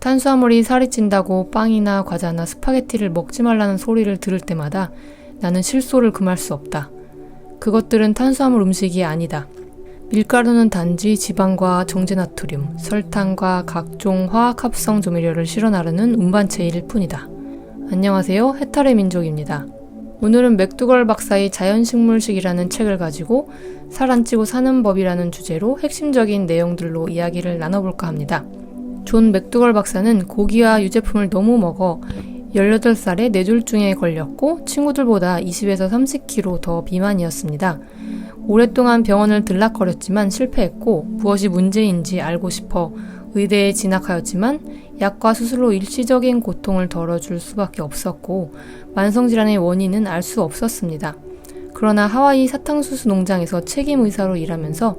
탄수화물이 살이 찐다고 빵이나 과자나 스파게티를 먹지 말라는 소리를 들을 때마다 나는 실소를 금할 수 없다. 그것들은 탄수화물 음식이 아니다. 밀가루는 단지 지방과 정제나트륨, 설탕과 각종 화학합성 조미료를 실어 나르는 운반체일 뿐이다. 안녕하세요. 해탈의 민족입니다. 오늘은 맥두걸 박사의 자연식물식이라는 책을 가지고 살 안 찌고 사는 법이라는 주제로 핵심적인 내용들로 이야기를 나눠볼까 합니다. 존 맥두걸 박사는 고기와 유제품을 너무 먹어 18살에 뇌졸중에 걸렸고 친구들보다 20에서 30kg 더 비만이었습니다. 오랫동안 병원을 들락거렸지만 실패했고 무엇이 문제인지 알고 싶어 의대에 진학하였지만 약과 수술로 일시적인 고통을 덜어줄 수밖에 없었고 만성질환의 원인은 알 수 없었습니다. 그러나 하와이 사탕수수 농장에서 책임의사로 일하면서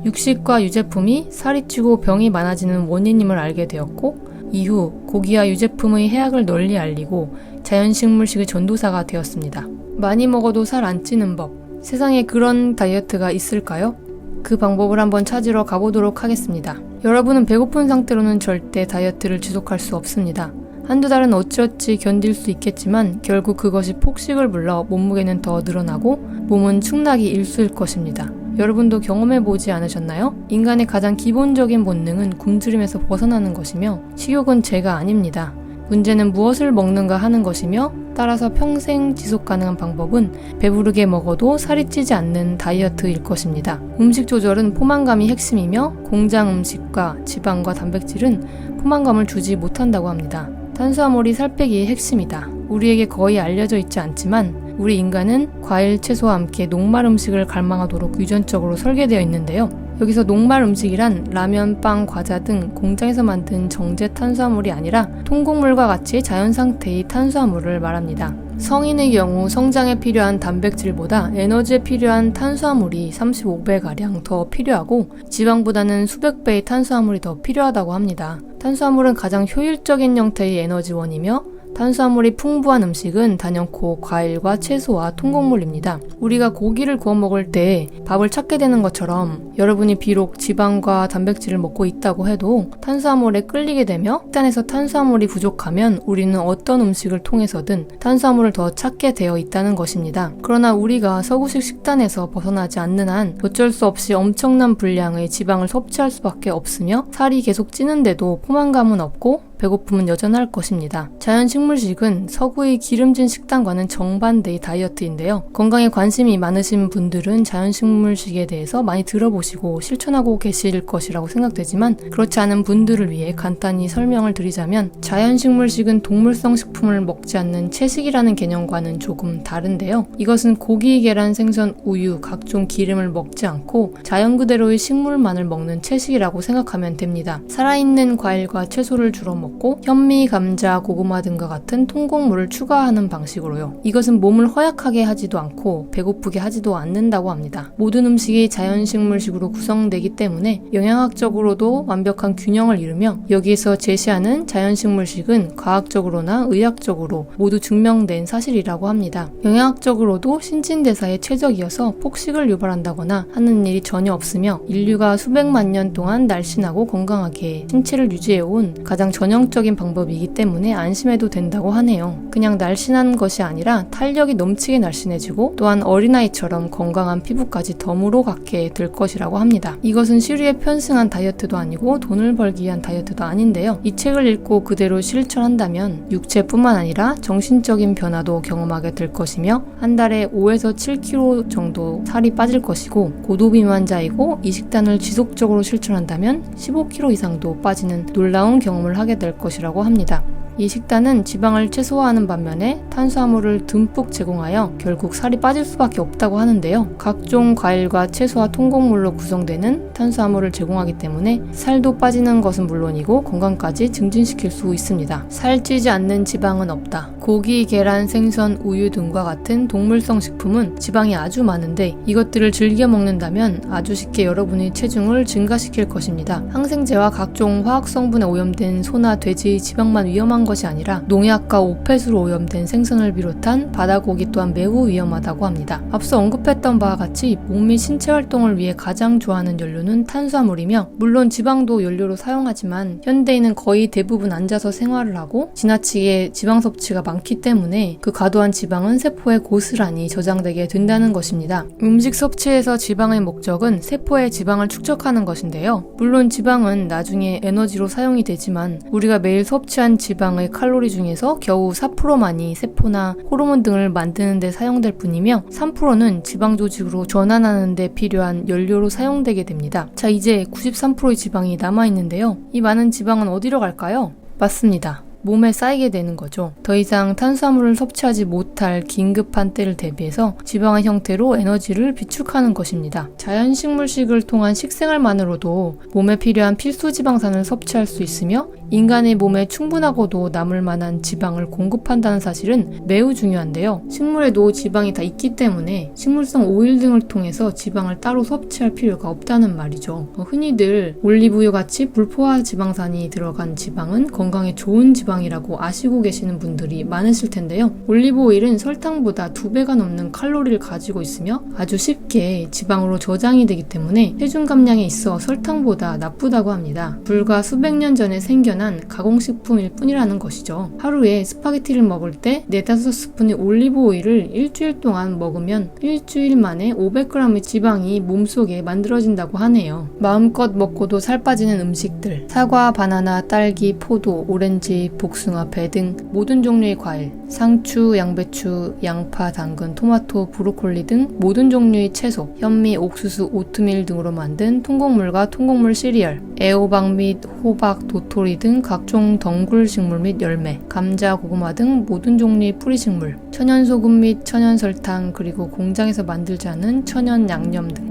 육식과 유제품이 살이 찌고 병이 많아지는 원인임을 알게 되었고 이후 고기와 유제품의 해악을 널리 알리고 자연식물식의 전도사가 되었습니다. 많이 먹어도 살 안 찌는 법, 세상에 그런 다이어트가 있을까요? 그 방법을 한번 찾으러 가보도록 하겠습니다. 여러분은 배고픈 상태로는 절대 다이어트를 지속할 수 없습니다. 한두 달은 어찌어찌 견딜 수 있겠지만 결국 그것이 폭식을 불러 몸무게는 더 늘어나고 몸은 축락이 일수일 것입니다. 여러분도 경험해보지 않으셨나요? 인간의 가장 기본적인 본능은 굶주림에서 벗어나는 것이며 식욕은 죄가 아닙니다. 문제는 무엇을 먹는가 하는 것이며 따라서 평생 지속 가능한 방법은 배부르게 먹어도 살이 찌지 않는 다이어트일 것입니다. 음식 조절은 포만감이 핵심이며 공장 음식과 지방과 단백질은 포만감을 주지 못한다고 합니다. 탄수화물이 살 빼기의 핵심이다. 우리에게 거의 알려져 있지 않지만 우리 인간은 과일, 채소와 함께 녹말 음식을 갈망하도록 유전적으로 설계되어 있는데요. 여기서 녹말 음식이란 라면, 빵, 과자 등 공장에서 만든 정제 탄수화물이 아니라 통곡물과 같이 자연 상태의 탄수화물을 말합니다. 성인의 경우 성장에 필요한 단백질보다 에너지에 필요한 탄수화물이 35배가량 더 필요하고 지방보다는 수백 배의 탄수화물이 더 필요하다고 합니다. 탄수화물은 가장 효율적인 형태의 에너지원이며 탄수화물이 풍부한 음식은 단연코 과일과 채소와 통곡물입니다. 우리가 고기를 구워 먹을 때 밥을 찾게 되는 것처럼 여러분이 비록 지방과 단백질을 먹고 있다고 해도 탄수화물에 끌리게 되며 식단에서 탄수화물이 부족하면 우리는 어떤 음식을 통해서든 탄수화물을 더 찾게 되어 있다는 것입니다. 그러나 우리가 서구식 식단에서 벗어나지 않는 한 어쩔 수 없이 엄청난 분량의 지방을 섭취할 수밖에 없으며 살이 계속 찌는데도 포만감은 없고 배고픔은 여전할 것입니다. 자연식물식은 서구의 기름진 식단과는 정반대의 다이어트인데요. 건강에 관심이 많으신 분들은 자연식물식에 대해서 많이 들어보시고 실천하고 계실 것이라고 생각되지만 그렇지 않은 분들을 위해 간단히 설명을 드리자면 자연식물식은 동물성 식품을 먹지 않는 채식이라는 개념과는 조금 다른데요. 이것은 고기, 계란, 생선, 우유, 각종 기름을 먹지 않고 자연 그대로의 식물만을 먹는 채식이라고 생각하면 됩니다. 살아있는 과일과 채소를 주로 먹고 현미, 감자, 고구마 등과 같은 통곡물을 추가하는 방식으로요. 이것은 몸을 허약하게 하지도 않고 배고프게 하지도 않는다고 합니다. 모든 음식이 자연식물식으로 구성되기 때문에 영양학적으로도 완벽한 균형을 이루며 여기에서 제시하는 자연식물식은 과학적으로나 의학적으로 모두 증명된 사실이라고 합니다. 영양학적으로도 신진대사에 최적이어서 폭식을 유발한다거나 하는 일이 전혀 없으며 인류가 수백만 년 동안 날씬하고 건강하게 신체를 유지해온 가장 전형적인 방법이기 때문에 안심해도 된다고 하네요. 그냥 날씬한 것이 아니라 탄력이 넘치게 날씬해지고 또한 어린아이처럼 건강한 피부까지 덤으로 갖게 될 것이라고 합니다. 이것은 시류에 편승한 다이어트도 아니고 돈을 벌기 위한 다이어트도 아닌데요. 이 책을 읽고 그대로 실천한다면 육체뿐만 아니라 정신적인 변화도 경험하게 될 것이며 한 달에 5에서 7kg 정도 살이 빠질 것이고 고도비만자이고 이 식단을 지속적으로 실천한다면 15kg 이상도 빠지는 놀라운 경험을 하게 될 것이라고 합니다. 이 식단은 지방을 최소화하는 반면에 탄수화물을 듬뿍 제공하여 결국 살이 빠질 수밖에 없다고 하는데요. 각종 과일과 채소와 통곡물로 구성되는 탄수화물을 제공하기 때문에 살도 빠지는 것은 물론이고 건강까지 증진시킬 수 있습니다. 살찌지 않는 지방은 없다. 고기, 계란, 생선, 우유 등과 같은 동물성 식품은 지방이 아주 많은데 이것들을 즐겨 먹는다면 아주 쉽게 여러분의 체중을 증가시킬 것입니다. 항생제와 각종 화학 성분에 오염된 소나 돼지 지방만 위험한 것이 아니라 농약과 오펫으로 오염된 생선을 비롯한 바다고기 또한 매우 위험하다고 합니다. 앞서 언급했던 바와 같이 몸 및 신체 활동을 위해 가장 좋아하는 연료는 탄수화물이며 물론 지방도 연료로 사용하지만 현대인은 거의 대부분 앉아서 생활을 하고 지나치게 지방 섭취가 많기 때문에 그 과도한 지방은 세포에 고스란히 저장되게 된다는 것입니다. 음식 섭취에서 지방의 목적은 세포에 지방을 축적하는 것인데요. 물론 지방은 나중에 에너지로 사용이 되지만 우리가 매일 섭취한 지방의 칼로리 중에서 겨우 4%만이 세포나 호르몬 등을 만드는 데 사용될 뿐이며 3%는 지방 조직으로 전환하는 데 필요한 연료로 사용되게 됩니다. 자, 이제 93%의 지방이 남아있는데요. 이 많은 지방은 어디로 갈까요? 맞습니다. 몸에 쌓이게 되는 거죠. 더 이상 탄수화물을 섭취하지 못할 긴급한 때를 대비해서 지방의 형태로 에너지를 비축하는 것입니다. 자연식물식을 통한 식생활만으로도 몸에 필요한 필수 지방산을 섭취할 수 있으며 인간의 몸에 충분하고도 남을 만한 지방을 공급한다는 사실은 매우 중요한데요. 식물에도 지방이 다 있기 때문에 식물성 오일 등을 통해서 지방을 따로 섭취할 필요가 없다는 말이죠. 흔히들 올리브유 같이 불포화 지방산이 들어간 지방은 건강에 좋은 지방이라고 아시고 계시는 분들이 많으실 텐데요. 올리브 오일은 설탕보다 2배가 넘는 칼로리를 가지고 있으며 아주 쉽게 지방으로 저장이 되기 때문에 체중 감량에 있어 설탕보다 나쁘다고 합니다. 불과 수백 년 전에 생겨난 가공식품일 뿐이라는 것이죠. 하루에 스파게티를 먹을 때 4-5스푼의 올리브 오일을 일주일 동안 먹으면 일주일 만에 500g의 지방이 몸속에 만들어진다고 하네요. 마음껏 먹고도 살 빠지는 음식들, 사과, 바나나, 딸기, 포도, 오렌지, 복숭아, 배 등 모든 종류의 과일, 상추, 양배추, 양파, 당근, 토마토, 브로콜리 등 모든 종류의 채소, 현미, 옥수수, 오트밀 등으로 만든 통곡물과 통곡물 시리얼, 애호박 및 호박, 도토리 등 각종 덩굴 식물 및 열매, 감자, 고구마 등 모든 종류의 뿌리식물, 천연소금 및 천연설탕, 그리고 공장에서 만들지 않은 천연 양념 등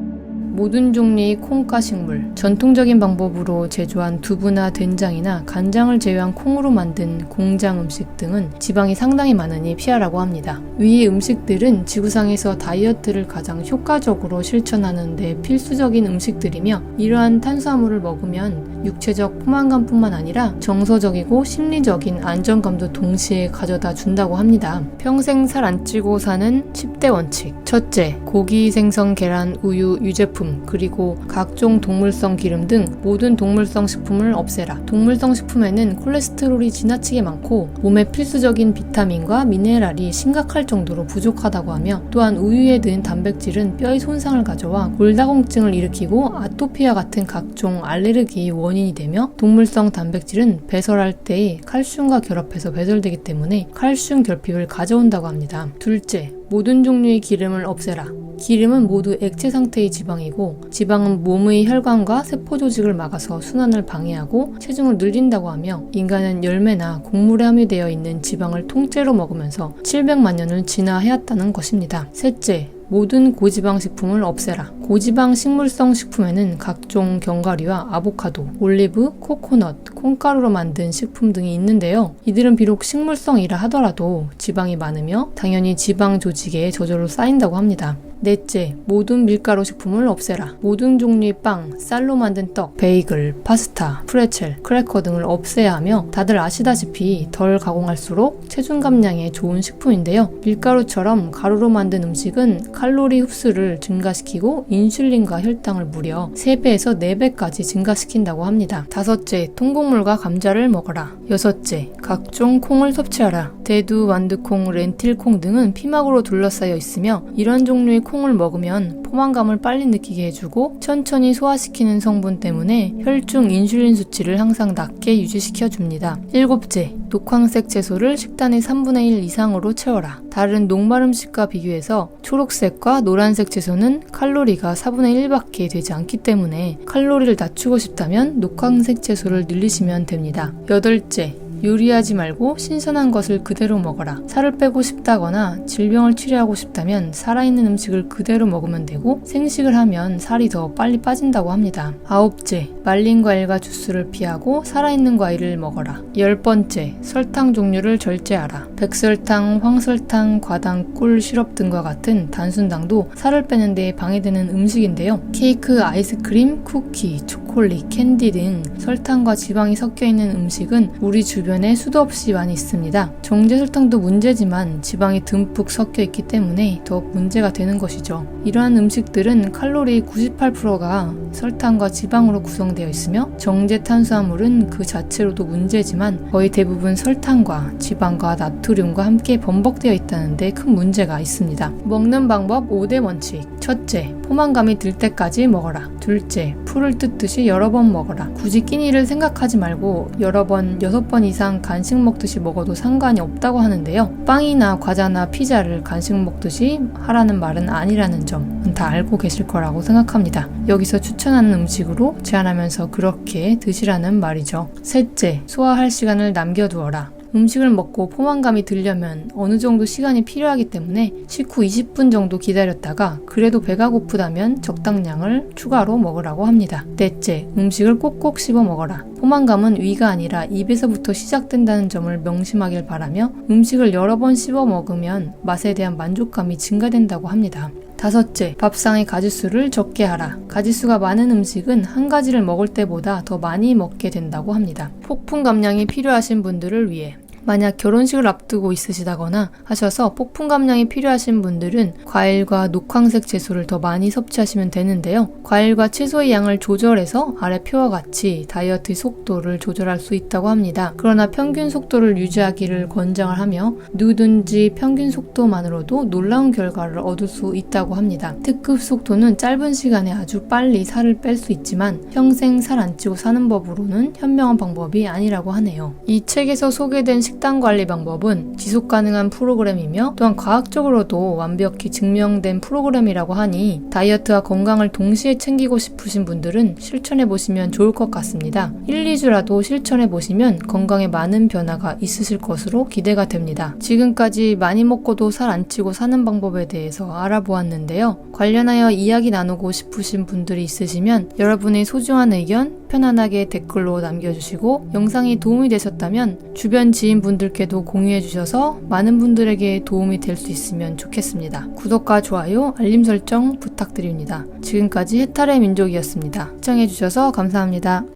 모든 종류의 콩가 식물, 전통적인 방법으로 제조한 두부나 된장이나 간장을 제외한 콩으로 만든 공장 음식 등은 지방이 상당히 많으니 피하라고 합니다. 위의 음식들은 지구상에서 다이어트를 가장 효과적으로 실천하는 데 필수적인 음식들이며 이러한 탄수화물을 먹으면 육체적 포만감뿐만 아니라 정서적이고 심리적인 안정감도 동시에 가져다 준다고 합니다. 평생 살 안 찌고 사는 10대 원칙. 첫째, 고기, 생선, 계란, 우유, 유제품 그리고 각종 동물성 기름 등 모든 동물성 식품을 없애라. 동물성 식품에는 콜레스테롤이 지나치게 많고 몸에 필수적인 비타민과 미네랄이 심각할 정도로 부족하다고 하며 또한 우유에 든 단백질은 뼈의 손상을 가져와 골다공증을 일으키고 아토피와 같은 각종 알레르기의 원인이 되며 동물성 단백질은 배설할 때 칼슘과 결합해서 배설되기 때문에 칼슘 결핍을 가져온다고 합니다. 둘째, 모든 종류의 기름을 없애라. 기름은 모두 액체 상태의 지방이고 지방은 몸의 혈관과 세포 조직을 막아서 순환을 방해하고 체중을 늘린다고 하며 인간은 열매나 곡물에 함유되어 있는 지방을 통째로 먹으면서 700만 년을 진화해왔다는 것입니다. 셋째, 모든 고지방 식품을 없애라. 고지방 식물성 식품에는 각종 견과류와 아보카도, 올리브, 코코넛, 콩가루로 만든 식품 등이 있는데요. 이들은 비록 식물성이라 하더라도 지방이 많으며 당연히 지방 조직에 저절로 쌓인다고 합니다. 넷째, 모든 밀가루 식품을 없애라. 모든 종류의 빵, 쌀로 만든 떡, 베이글, 파스타, 프레첼, 크래커 등을 없애야 하며 다들 아시다시피 덜 가공할수록 체중 감량에 좋은 식품인데요. 밀가루처럼 가루로 만든 음식은 칼로리 흡수를 증가시키고 인슐린과 혈당을 무려 3배에서 4배까지 증가시킨다고 합니다. 다섯째, 통곡물과 감자를 먹어라. 여섯째, 각종 콩을 섭취하라. 대두, 완두콩, 렌틸콩 등은 피막으로 둘러싸여 있으며 이런 종류의 콩을 먹으면 포만감을 빨리 느끼게 해주고 천천히 소화시키는 성분 때문에 혈중 인슐린 수치를 항상 낮게 유지시켜줍니다. 일곱째, 녹황색 채소를 식단의 3분의 1 이상으로 채워라. 다른 녹말 음식과 비교해서 초록색과 노란색 채소는 칼로리가 4분의 1밖에 되지 않기 때문에 칼로리를 낮추고 싶다면 녹황색 채소를 늘리시면 됩니다. 여덟째, 요리하지 말고 신선한 것을 그대로 먹어라. 살을 빼고 싶다거나 질병을 치료하고 싶다면 살아있는 음식을 그대로 먹으면 되고 생식을 하면 살이 더 빨리 빠진다고 합니다. 9째, 말린 과일과 주스를 피하고 살아있는 과일을 먹어라. 10번째, 설탕 종류를 절제하라. 백설탕, 황설탕, 과당, 꿀, 시럽 등과 같은 단순당도 살을 빼는 데 방해되는 음식인데요. 케이크, 아이스크림, 쿠키, 초콜릿, 캔디 등 설탕과 지방이 섞여 있는 음식은 우리 주변에 수도 없이 많이 있습니다. 정제 설탕도 문제지만 지방이 듬뿍 섞여 있기 때문에 더 문제가 되는 것이죠. 이러한 음식들은 칼로리 98%가 설탕과 지방으로 구성되어 있으며 정제 탄수화물은 그 자체로도 문제지만 거의 대부분 설탕과 지방과 나트륨과 함께 범벅되어 있다는 데 큰 문제가 있습니다. 먹는 방법 5대 원칙. 첫째, 포만감이 들 때까지 먹어라. 둘째, 풀을 뜯듯이 여러 번 먹어라. 굳이 끼니를 생각하지 말고 여러 번, 6번 이상 간식 먹듯이 먹어도 상관이 없다고 하는데요. 빵이나 과자나 피자를 간식 먹듯이 하라는 말은 아니라는 점은 다 알고 계실 거라고 생각합니다. 여기서 추천하는 음식으로 제한하면서 그렇게 드시라는 말이죠. 셋째, 소화할 시간을 남겨두어라. 음식을 먹고 포만감이 들려면 어느 정도 시간이 필요하기 때문에 식후 20분 정도 기다렸다가 그래도 배가 고프다면 적당량을 추가로 먹으라고 합니다. 넷째, 음식을 꼭꼭 씹어 먹어라. 포만감은 위가 아니라 입에서부터 시작된다는 점을 명심하길 바라며 음식을 여러 번 씹어 먹으면 맛에 대한 만족감이 증가된다고 합니다. 다섯째, 밥상의 가짓수를 적게 하라. 가짓수가 많은 음식은 한 가지를 먹을 때보다 더 많이 먹게 된다고 합니다. 폭풍 감량이 필요하신 분들을 위해 만약 결혼식을 앞두고 있으시다거나 하셔서 폭풍 감량이 필요하신 분들은 과일과 녹황색 채소를 더 많이 섭취하시면 되는데요. 과일과 채소의 양을 조절해서 아래 표와 같이 다이어트의 속도를 조절할 수 있다고 합니다. 그러나 평균 속도를 유지하기를 권장을 하며 누구든지 평균 속도만으로도 놀라운 결과를 얻을 수 있다고 합니다. 특급 속도는 짧은 시간에 아주 빨리 살을 뺄 수 있지만 평생 살 안 찌고 사는 법으로는 현명한 방법이 아니라고 하네요. 이 책에서 소개된 식단 관리 방법은 지속 가능한 프로그램이며 또한 과학적으로도 완벽히 증명된 프로그램이라고 하니 다이어트와 건강을 동시에 챙기고 싶으신 분들은 실천해 보시면 좋을 것 같습니다. 1, 2주라도 실천해 보시면 건강에 많은 변화가 있으실 것으로 기대가 됩니다. 지금까지 많이 먹고도 살 안 찌고 사는 방법에 대해서 알아보았는데요. 관련하여 이야기 나누고 싶으신 분들이 있으시면 여러분의 소중한 의견 편안하게 댓글로 남겨주시고 영상이 도움이 되셨다면 주변 지인분들께도 공유해 주셔서 많은 분들에게 도움이 될 수 있으면 좋겠습니다. 구독과 좋아요, 알림 설정 부탁드립니다. 지금까지 해탈의 민족이었습니다. 시청해 주셔서 감사합니다.